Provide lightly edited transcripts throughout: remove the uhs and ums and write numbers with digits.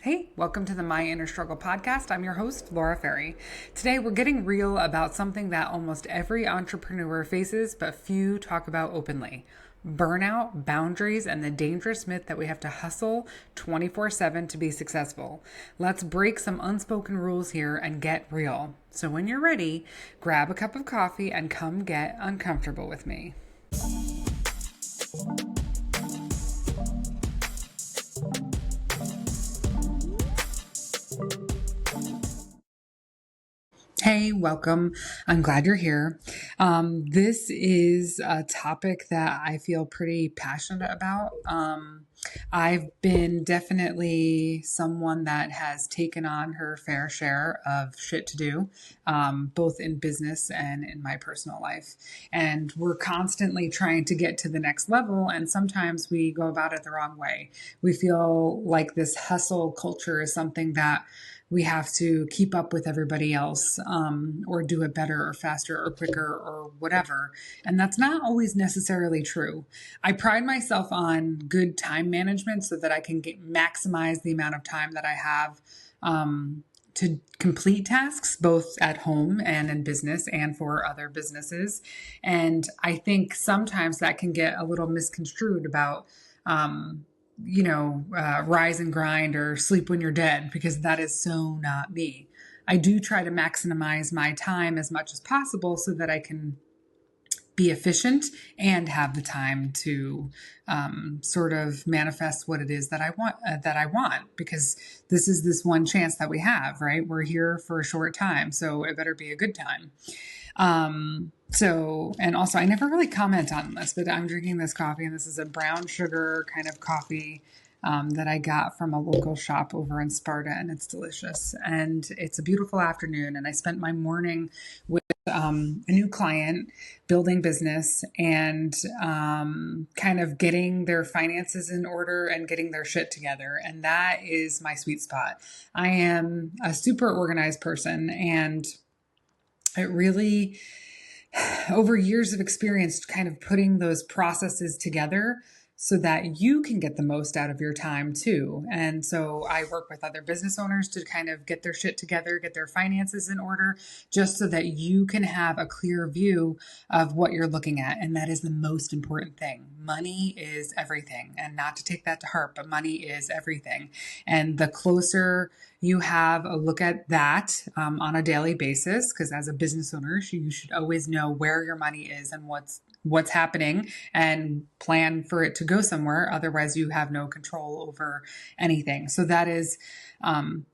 Hey, welcome to the My Inner Struggle podcast. I'm your host, Laura Ferry. Today, we're getting real about something that almost every entrepreneur faces, but few talk about openly: burnout, boundaries, and the dangerous myth that we have to hustle 24/7 to be successful. Let's break some unspoken rules here and get real. So, when you're ready, grab a cup of coffee and come get uncomfortable with me. Hey, welcome. I'm glad you're here. This is a topic that I feel pretty passionate about. I've been definitely someone that has taken on her fair share of shit to do, both in business and in my personal life. And we're constantly trying to get to the next level, and sometimes we go about it the wrong way. We feel like this hustle culture is something that we have to keep up with everybody else, or do it better or faster or quicker or whatever. And that's not always necessarily true. I pride myself on good time management so that I can maximize the amount of time that I have to complete tasks, both at home and in business and for other businesses. And I think sometimes that can get a little misconstrued about, rise and grind or sleep when you're dead, because that is so not me. I do try to maximize my time as much as possible so that I can be efficient and have the time to sort of manifest what it is that I want. Because this is this one chance that we have, right? We're here for a short time, so it better be a good time. And also I never really comment on this, but I'm drinking this coffee, and this is a brown sugar kind of coffee that I got from a local shop over in Sparta, and it's delicious. And it's a beautiful afternoon, and I spent my morning with a new client building business and kind of getting their finances in order and getting their shit together. And that is my sweet spot. I am a super organized person, and it really, over years of experience, kind of putting those processes together so that you can get the most out of your time too. And so I work with other business owners to kind of get their shit together, get their finances in order, just so that you can have a clear view of what you're looking at. And that is the most important thing. Money is everything. And not to take that to heart, but money is everything. And the closer you have a look at that on a daily basis, because as a business owner, you should always know where your money is and what's happening, and plan for it to go somewhere. Otherwise, you have no control over anything. So that is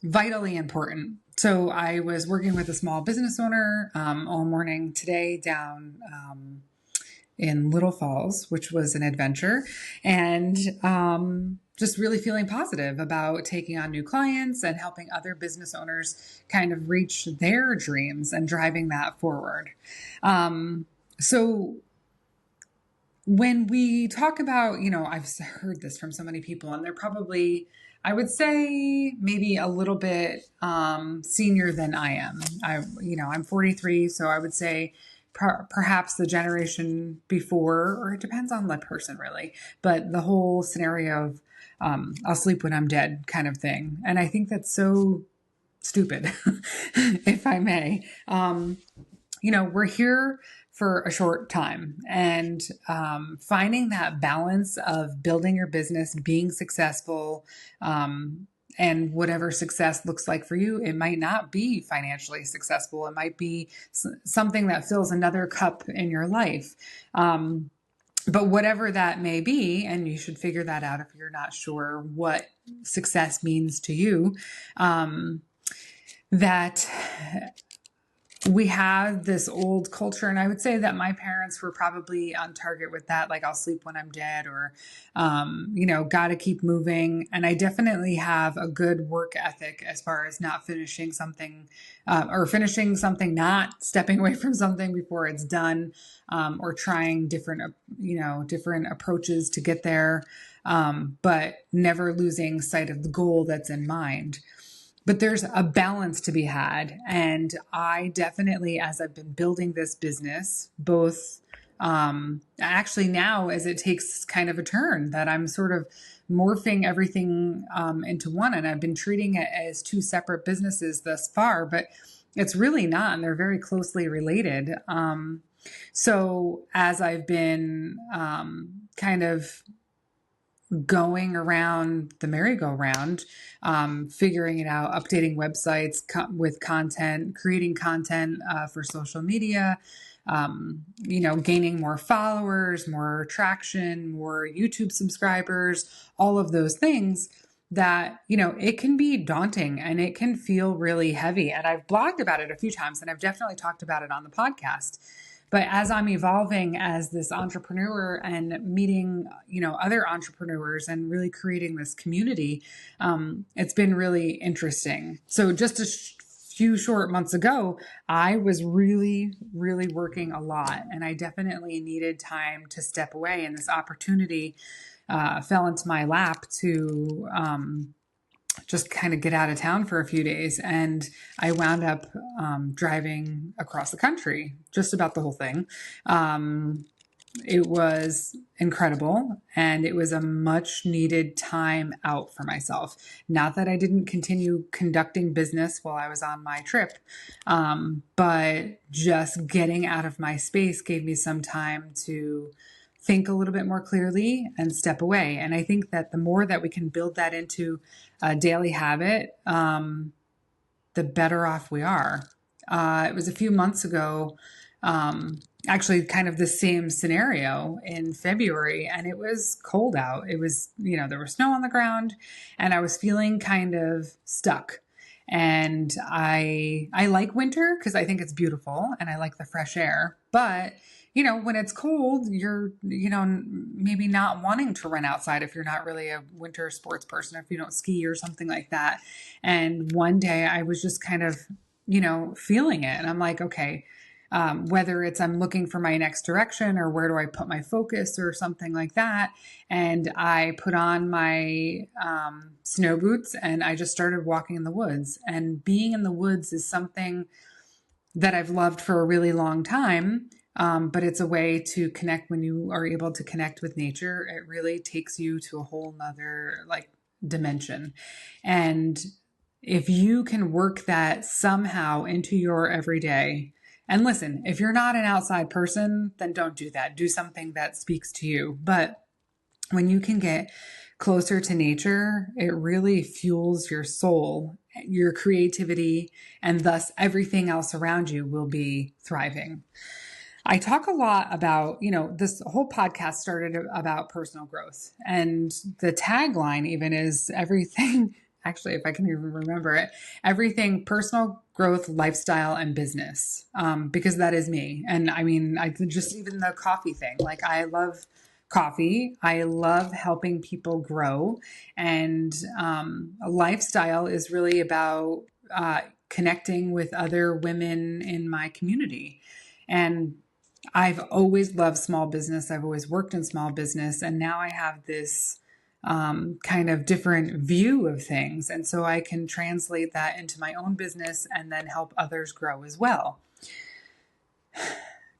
vitally important. So I was working with a small business owner all morning today down in Little Falls, which was an adventure, and just really feeling positive about taking on new clients and helping other business owners kind of reach their dreams and driving that forward. So when we talk about, I've heard this from so many people, and they're probably, I would say, maybe a little bit senior than I am. I'm 43, so I would say perhaps the generation before, or it depends on the person really, but the whole scenario of I'll sleep when I'm dead kind of thing. And I think that's so stupid, if I may. We're here for a short time, and finding that balance of building your business, being successful, and whatever success looks like for you. It might not be financially successful. It might be something that fills another cup in your life. But whatever that may be, and you should figure that out if you're not sure what success means to you, that we have this old culture, and I would say that my parents were probably on target with that, like I'll sleep when I'm dead, or got to keep moving. And I definitely have a good work ethic as far as not finishing something, or finishing something, not stepping away from something before it's done, or trying different approaches to get there, but never losing sight of the goal that's in mind. But there's a balance to be had. And I definitely, as I've been building this business, both actually now as it takes kind of a turn, that I'm sort of morphing everything into one. And I've been treating it as two separate businesses thus far, but it's really not. And they're very closely related. So as I've been kind of going around the merry-go-round, figuring it out, updating websites with content, creating content for social media, gaining more followers, more traction, more YouTube subscribers, all of those things that, it can be daunting and it can feel really heavy. And I've blogged about it a few times and I've definitely talked about it on the podcast. But as I'm evolving as this entrepreneur and meeting, other entrepreneurs and really creating this community, it's been really interesting. So just a few short months ago, I was really, really working a lot, and I definitely needed time to step away. And this opportunity fell into my lap to just kind of get out of town for a few days. And I wound up driving across the country, just about the whole thing. It was incredible, and it was a much needed time out for myself. Not that I didn't continue conducting business while I was on my trip, but just getting out of my space gave me some time to think a little bit more clearly and step away. And I think that the more that we can build that into a daily habit, the better off we are. It was a few months ago, actually kind of the same scenario in February, and it was cold out. It was, there was snow on the ground, and I was feeling kind of stuck. And I like winter because I think it's beautiful and I like the fresh air. But, when it's cold, you're, maybe not wanting to run outside if you're not really a winter sports person, or if you don't ski or something like that. And one day I was just kind of, feeling it. And I'm like, okay, whether it's I'm looking for my next direction or where do I put my focus or something like that. And I put on my snow boots and I just started walking in the woods. And being in the woods is something that I've loved for a really long time. But it's a way to connect. When you are able to connect with nature, it really takes you to a whole nother dimension. And if you can work that somehow into your everyday, and listen, if you're not an outside person, then don't do that. Do something that speaks to you. But when you can get closer to nature, it really fuels your soul, your creativity, and thus everything else around you will be thriving. I talk a lot about, this whole podcast started about personal growth, and the tagline even is everything, actually, if I can even remember it, everything personal growth, lifestyle, and business, because that is me. And I mean, just even the coffee thing, I love coffee. I love helping people grow, and a lifestyle is really about connecting with other women in my community. And I've always loved small business. I've always worked in small business. And now I have this kind of different view of things. And so I can translate that into my own business and then help others grow as well.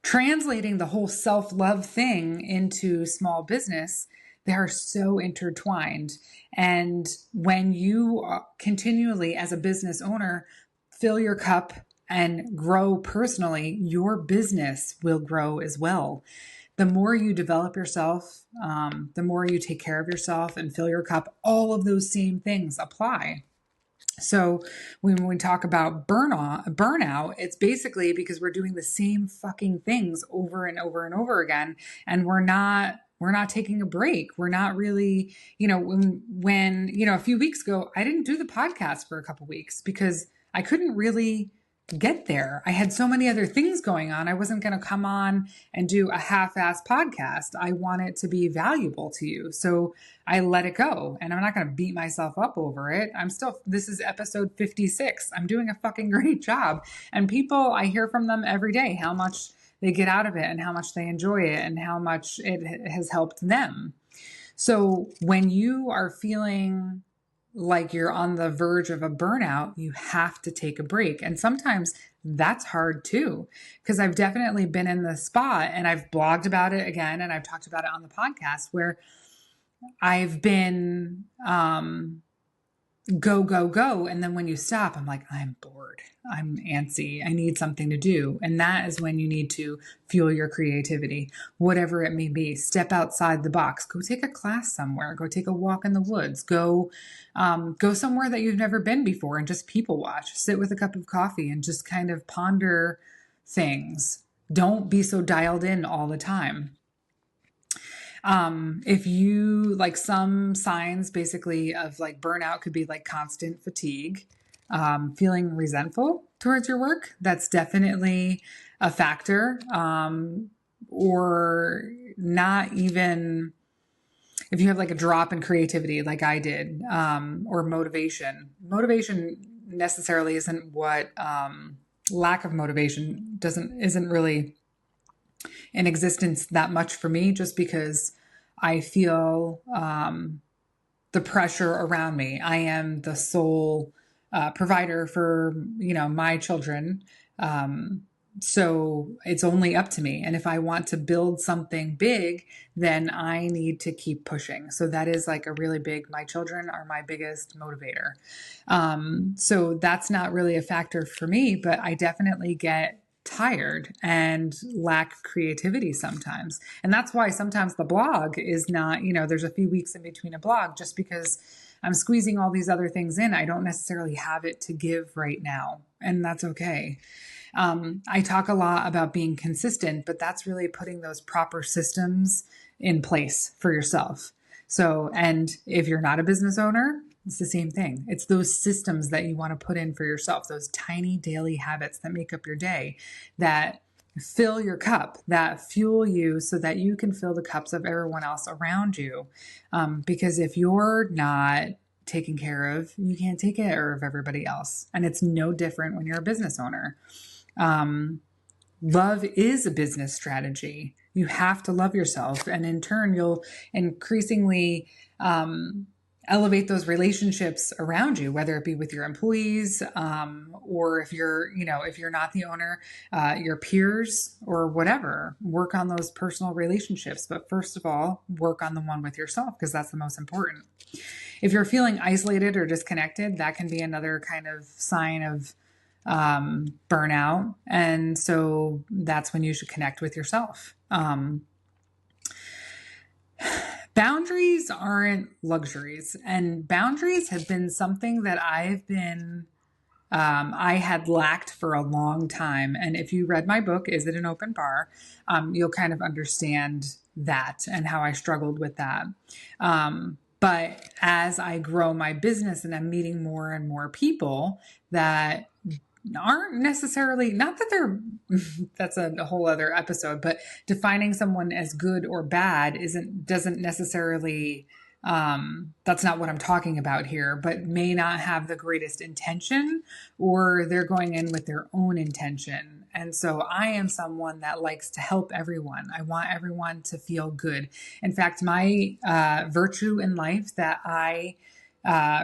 Translating the whole self-love thing into small business, they are so intertwined. And when you continually, as a business owner, fill your cup and grow personally, your business will grow as well. The more you develop yourself, the more you take care of yourself and fill your cup, all of those same things apply. So when we talk about burnout, it's basically because we're doing the same fucking things over and over and over again, and we're not taking a break. We're not really, when a few weeks ago, I didn't do the podcast for a couple weeks because I couldn't really get there. I had so many other things going on. I wasn't going to come on and do a half-ass podcast. I want it to be valuable to you. So I let it go, and I'm not going to beat myself up over it. This is episode 56. I'm doing a fucking great job. And people, I hear from them every day, how much they get out of it and how much they enjoy it and how much it has helped them. So when you are feeling like you're on the verge of a burnout, you have to take a break. And sometimes that's hard too, because I've definitely been in the spot, and I've blogged about it again, and I've talked about it on the podcast, where I've been, go, go, go. And then when you stop, I'm like, I'm bored. I'm antsy. I need something to do. And that is when you need to fuel your creativity, whatever it may be. Step outside the box. Go take a class somewhere. Go take a walk in the woods. Go somewhere that you've never been before and just people watch. Sit with a cup of coffee and just kind of ponder things. Don't be so dialed in all the time. If you like, some signs basically of like burnout could be like constant fatigue, feeling resentful towards your work. That's definitely a factor. Or not even if you have like a drop in creativity, like I did, or motivation. Motivation necessarily isn't what, lack of motivation isn't really in existence that much for me, just because I feel the pressure around me. I am the sole provider for my children, so it's only up to me. And if I want to build something big, then I need to keep pushing. So that is like a really big. My children are my biggest motivator. So that's not really a factor for me, but I definitely get tired and lack creativity sometimes. And that's why sometimes the blog is not, there's a few weeks in between a blog, just because I'm squeezing all these other things in. I don't necessarily have it to give right now, and that's okay. I talk a lot about being consistent, but that's really putting those proper systems in place for yourself. So, and if you're not a business owner, it's the same thing. It's those systems that you want to put in for yourself, those tiny daily habits that make up your day, that fill your cup, that fuel you so that you can fill the cups of everyone else around you. Because if you're not taken care of, you can't take care of everybody else. And it's no different when you're a business owner. Love is a business strategy. You have to love yourself. And in turn, you'll increasingly elevate those relationships around you, whether it be with your employees, or if you're not the owner, your peers or whatever. Work on those personal relationships. But first of all, work on the one with yourself, because that's the most important. If you're feeling isolated or disconnected, that can be another kind of sign of burnout. And so that's when you should connect with yourself. Boundaries aren't luxuries, and boundaries have been something that I had lacked for a long time. And if you read my book, Is It an Open Bar? You'll kind of understand that and how I struggled with that. But as I grow my business and I'm meeting more and more people that aren't necessarily, not that they're, that's a whole other episode, but defining someone as good or bad doesn't necessarily, that's not what I'm talking about here, but may not have the greatest intention, or they're going in with their own intention. And so I am someone that likes to help everyone. I want everyone to feel good. In fact, my virtue in life that I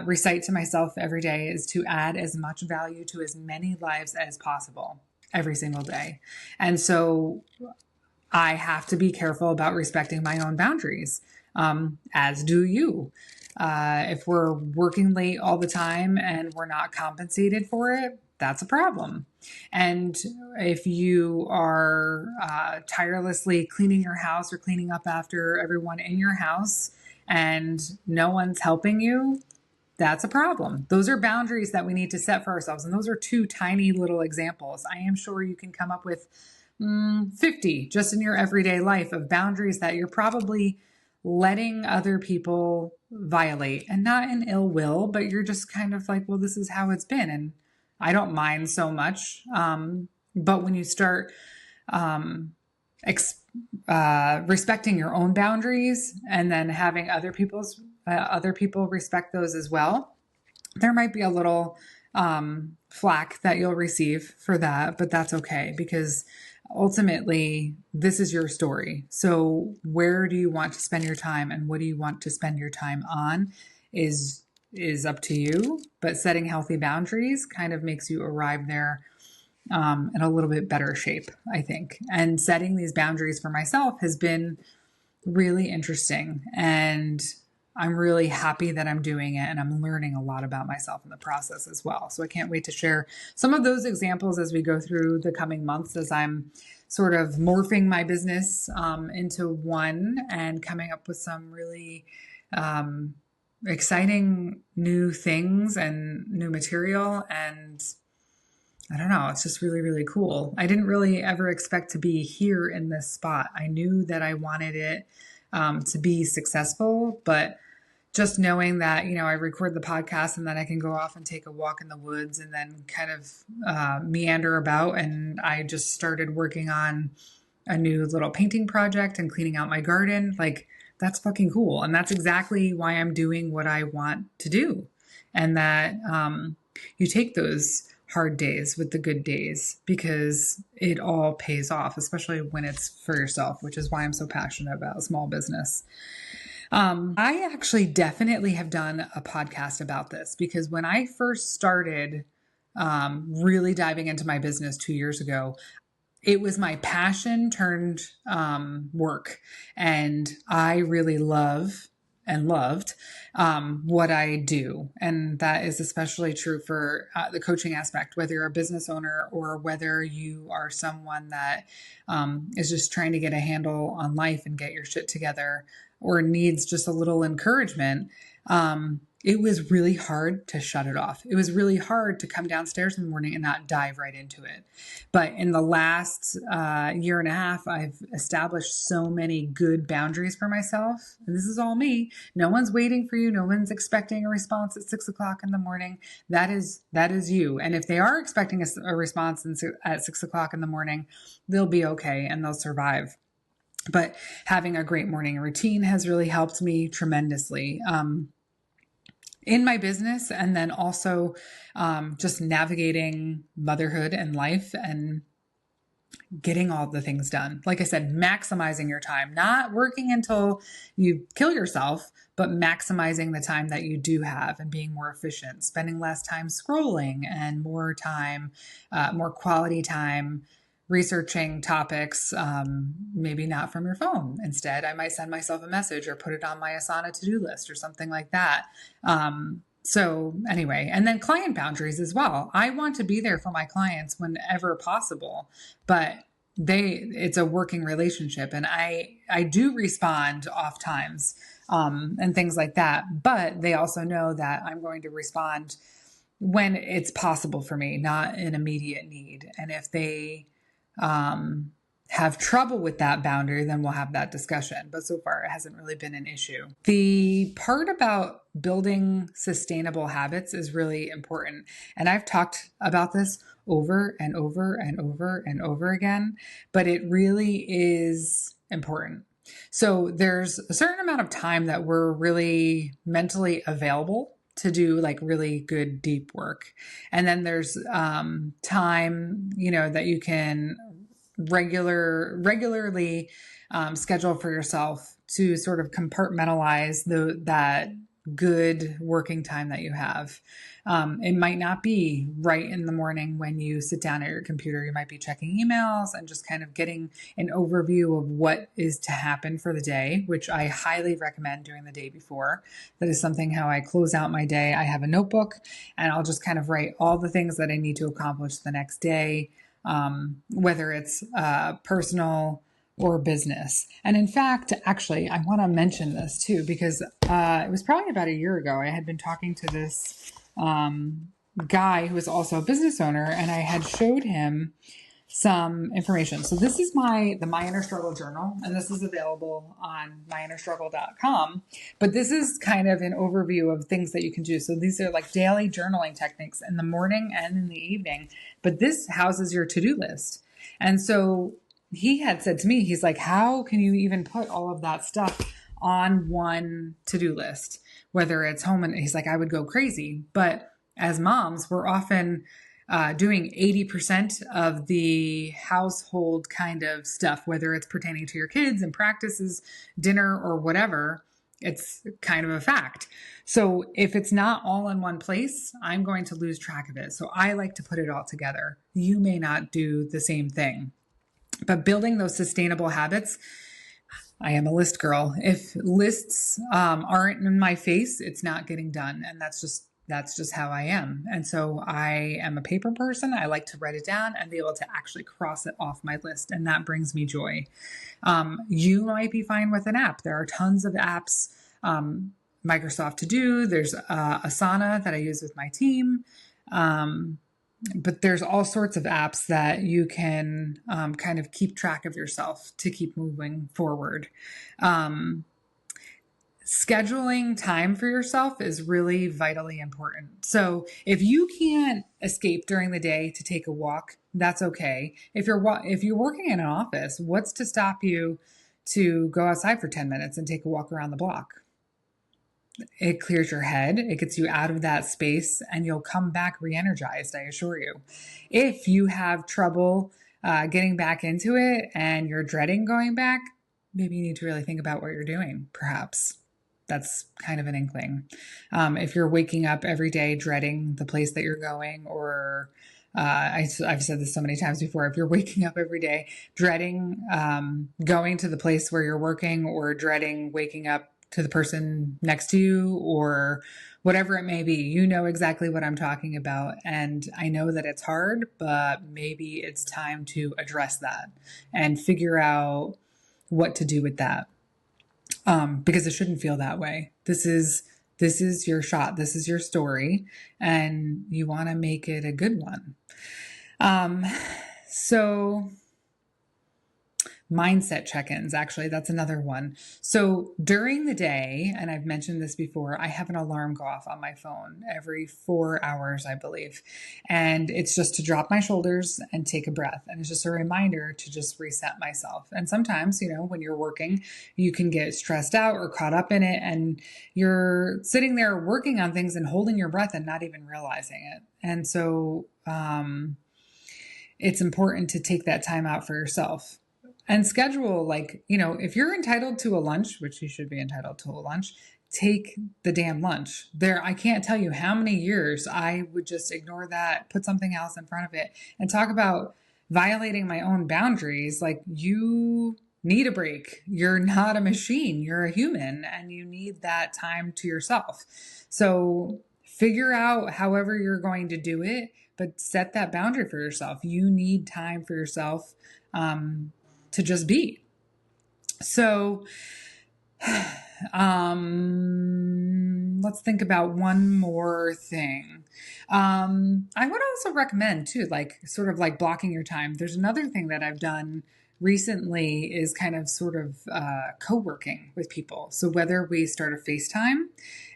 recite to myself every day is to add as much value to as many lives as possible every single day. And so I have to be careful about respecting my own boundaries, as do you. If we're working late all the time and we're not compensated for it, that's a problem. And if you are tirelessly cleaning your house or cleaning up after everyone in your house and no one's helping you, that's a problem. Those are boundaries that we need to set for ourselves. And those are two tiny little examples. I am sure you can come up with 50 just in your everyday life of boundaries that you're probably letting other people violate, and not in ill will, but you're just kind of like, well, this is how it's been. And I don't mind so much. But when you start respecting your own boundaries and then having other people respect those as well, there might be a little flack that you'll receive for that, but that's okay, because ultimately this is your story. So where do you want to spend your time and what do you want to spend your time on is up to you. But setting healthy boundaries kind of makes you arrive there in a little bit better shape, I think. And setting these boundaries for myself has been really interesting. And I'm really happy that I'm doing it, and I'm learning a lot about myself in the process as well. So I can't wait to share some of those examples as we go through the coming months as I'm sort of morphing my business into one and coming up with some really exciting new things and new material. And I don't know, it's just really, really cool. I didn't really ever expect to be here in this spot. I knew that I wanted it to be successful, but just knowing that, I record the podcast and then I can go off and take a walk in the woods and then kind of meander about. And I just started working on a new little painting project and cleaning out my garden. Like, that's fucking cool. And that's exactly why I'm doing what I want to do. And that you take those hard days with the good days because it all pays off, especially when it's for yourself, which is why I'm so passionate about small business. I actually definitely have done a podcast about this because when I first started really diving into my business 2 years ago, it was my passion turned work. And I really love and loved what I do. And that is especially true for the coaching aspect, whether you're a business owner or whether you are someone that is just trying to get a handle on life and get your shit together or needs just a little encouragement. It was really hard to shut it off. It was really hard to come downstairs in the morning and not dive right into it. But in the last year and a half, I've established so many good boundaries for myself. And this is all me. No one's waiting for you. No one's expecting a response at 6 o'clock in the morning. That is you. And if they are expecting a response at 6 o'clock in the morning, they'll be okay and they'll survive. But having a great morning routine has really helped me tremendously. In my business, and then also just navigating motherhood and life and getting all the things done. Like I said, maximizing your time, not working until you kill yourself, but maximizing the time that you do have and being more efficient, spending less time scrolling and more time, more quality time researching topics, maybe not from your phone. Instead, I might send myself a message or put it on my Asana to-do list or something like that. So anyway, and then client boundaries as well. I want to be there for my clients whenever possible, but it's a working relationship and I do respond off times, and things like that, but they also know that I'm going to respond when it's possible for me, not an immediate need. And if they have trouble with that boundary, then we'll have that discussion. But so far, it hasn't really been an issue. The part about building sustainable habits is really important. And I've talked about this over and over and over and over again, but it really is important. So there's a certain amount of time that we're really mentally available to do like really good deep work. And then there's time, that you can regularly schedule for yourself to sort of compartmentalize that good working time that you have. It might not be right in the morning when you sit down at your computer. You might be checking emails and just kind of getting an overview of what is to happen for the day, which I highly recommend doing the day before. That is something how I close out my day. I have a notebook and I'll just kind of write all the things that I need to accomplish the next day, whether it's personal or business. And in fact, actually, I want to mention this too, because it was probably about a year ago. I had been talking to this guy who was also a business owner, and I had showed him some information. So this is the My Inner Struggle Journal, and this is available on myinnerstruggle.com. But this is kind of an overview of things that you can do. So these are like daily journaling techniques in the morning and in the evening. But this houses your to-do list. And so he had said to me, he's like, how can you even put all of that stuff on one to-do list, whether it's home? And he's like, I would go crazy. But as moms, we're often doing 80% of the household kind of stuff, whether it's pertaining to your kids and practices, dinner, or whatever. It's kind of a fact. So if it's not all in one place, I'm going to lose track of it. So I like to put it all together. You may not do the same thing. But building those sustainable habits, I am a list girl. If lists aren't in my face, it's not getting done, and that's just how I am. And so I am a paper person. I like to write it down and be able to actually cross it off my list, and that brings me joy. You might be fine with an app. There are tons of apps. Microsoft To Do. There's Asana that I use with my team. But there's all sorts of apps that you can kind of keep track of yourself to keep moving forward. Scheduling time for yourself is really vitally important. So if you can't escape during the day to take a walk, that's okay. If you're working in an office, what's to stop you to go outside for 10 minutes and take a walk around the block? It clears your head, it gets you out of that space, and you'll come back re-energized, I assure you. If you have trouble getting back into it and you're dreading going back, maybe you need to really think about what you're doing, perhaps. That's kind of an inkling. If you're waking up every day dreading the place that you're going, or I've said this so many times before, if you're waking up every day dreading going to the place where you're working, or dreading waking up to the person next to you, or whatever it may be, you know exactly what I'm talking about. And I know that it's hard, but maybe it's time to address that and figure out what to do with that. Because it shouldn't feel that way. This is your shot. This is your story, and you want to make it a good one. So mindset check-ins, actually, that's another one. So during the day, and I've mentioned this before, I have an alarm go off on my phone every 4 hours, I believe. And it's just to drop my shoulders and take a breath. And it's just a reminder to just reset myself. And sometimes, when you're working, you can get stressed out or caught up in it, and you're sitting there working on things and holding your breath and not even realizing it. And so it's important to take that time out for yourself. And schedule, if you're entitled to a lunch, which you should be entitled to a lunch, take the damn lunch. I can't tell you how many years I would just ignore that, put something else in front of it, and talk about violating my own boundaries. Like, you need a break. You're not a machine. You're a human, and you need that time to yourself. So figure out however you're going to do it, but set that boundary for yourself. You need time for yourself. To just be. So let's think about one more thing. I would also recommend too, sort of blocking your time. There's another thing that I've done recently is kind of sort of co-working with people. So whether we start a FaceTime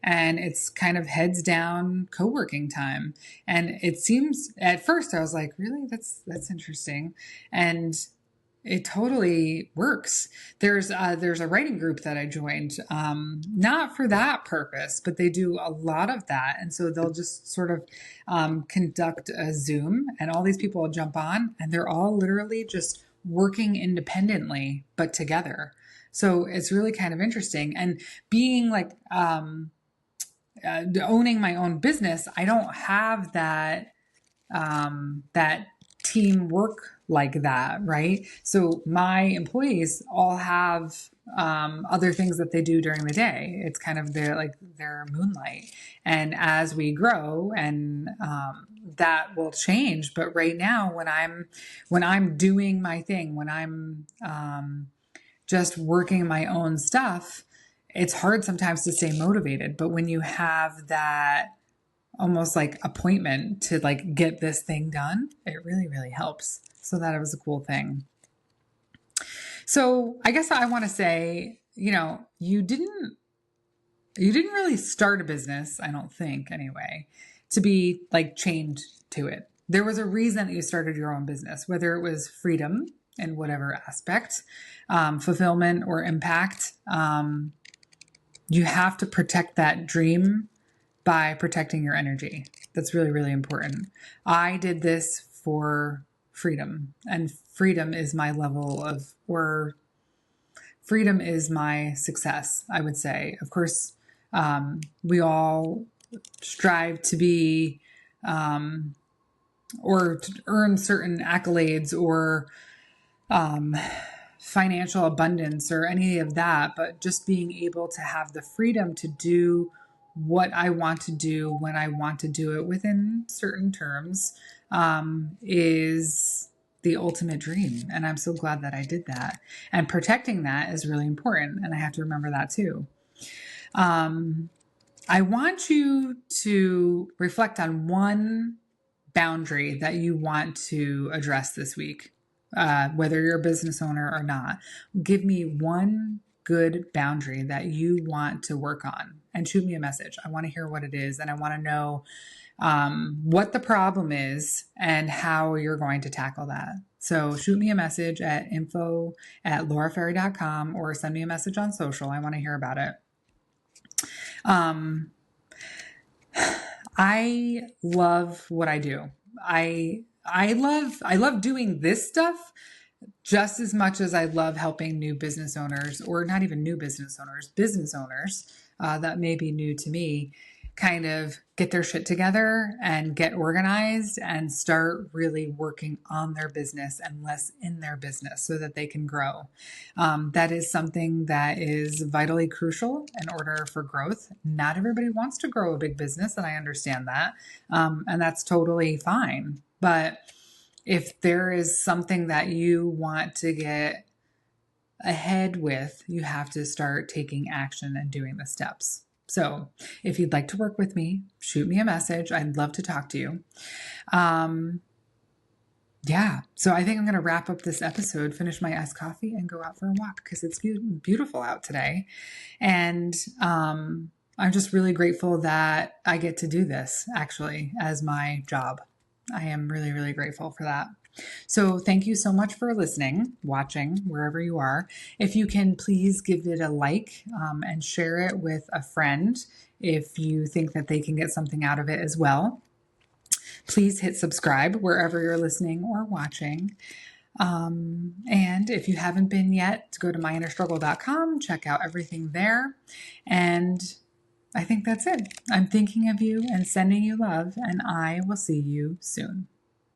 and it's kind of heads down co-working time. And it seems, at first I was like, really, that's interesting. And it totally works. There's a writing group that I joined, not for that purpose, but they do a lot of that. And so they'll just sort of conduct a Zoom, and all these people will jump on, and they're all literally just working independently, but together. So it's really kind of interesting. And being owning my own business, I don't have that teamwork like that, right? So my employees all have other things that they do during the day. It's kind of their moonlight. And as we grow, and that will change. But right now, when I'm doing my thing, when I'm just working my own stuff, it's hard sometimes to stay motivated. But when you have that almost appointment to get this thing done, it really, really helps. So that was a cool thing. So I guess I want to say, you didn't really start a business, I don't think anyway, to be chained to it. There was a reason that you started your own business, whether it was freedom in whatever aspect, fulfillment or impact. You have to protect that dream by protecting your energy. That's really, really important. I did this for freedom, and freedom is my freedom is my success, I would say. Of course, we all strive to be, or to earn certain accolades, or financial abundance or any of that, but just being able to have the freedom to do what I want to do when I want to do it within certain terms is the ultimate dream. And I'm so glad that I did that. And protecting that is really important. And I have to remember that too. I want you to reflect on one boundary that you want to address this week, whether you're a business owner or not. Give me one good boundary that you want to work on and shoot me a message. I want to hear what it is, and I want to know what the problem is and how you're going to tackle that. So shoot me a message at info@lauraferry.com or send me a message on social. I want to hear about it. I love what I do. I love doing this stuff just as much as I love helping new business owners, or not even new business owners that may be new to me, kind of get their shit together and get organized and start really working on their business and less in their business so that they can grow. That is something that is vitally crucial in order for growth. Not everybody wants to grow a big business, and I understand that. And that's totally fine. But if there is something that you want to get ahead with, you have to start taking action and doing the steps. So if you'd like to work with me, shoot me a message. I'd love to talk to you. Yeah. So I think I'm going to wrap up this episode, finish my iced coffee, and go out for a walk because it's beautiful out today. And I'm just really grateful that I get to do this actually as my job. I am really, really grateful for that. So thank you so much for listening, watching, wherever you are. If you can, please give it a like and share it with a friend if you think that they can get something out of it as well. Please hit subscribe wherever you're listening or watching. And if you haven't been yet, go to myinnerstruggle.com, check out everything there. And I think that's it. I'm thinking of you and sending you love, and I will see you soon.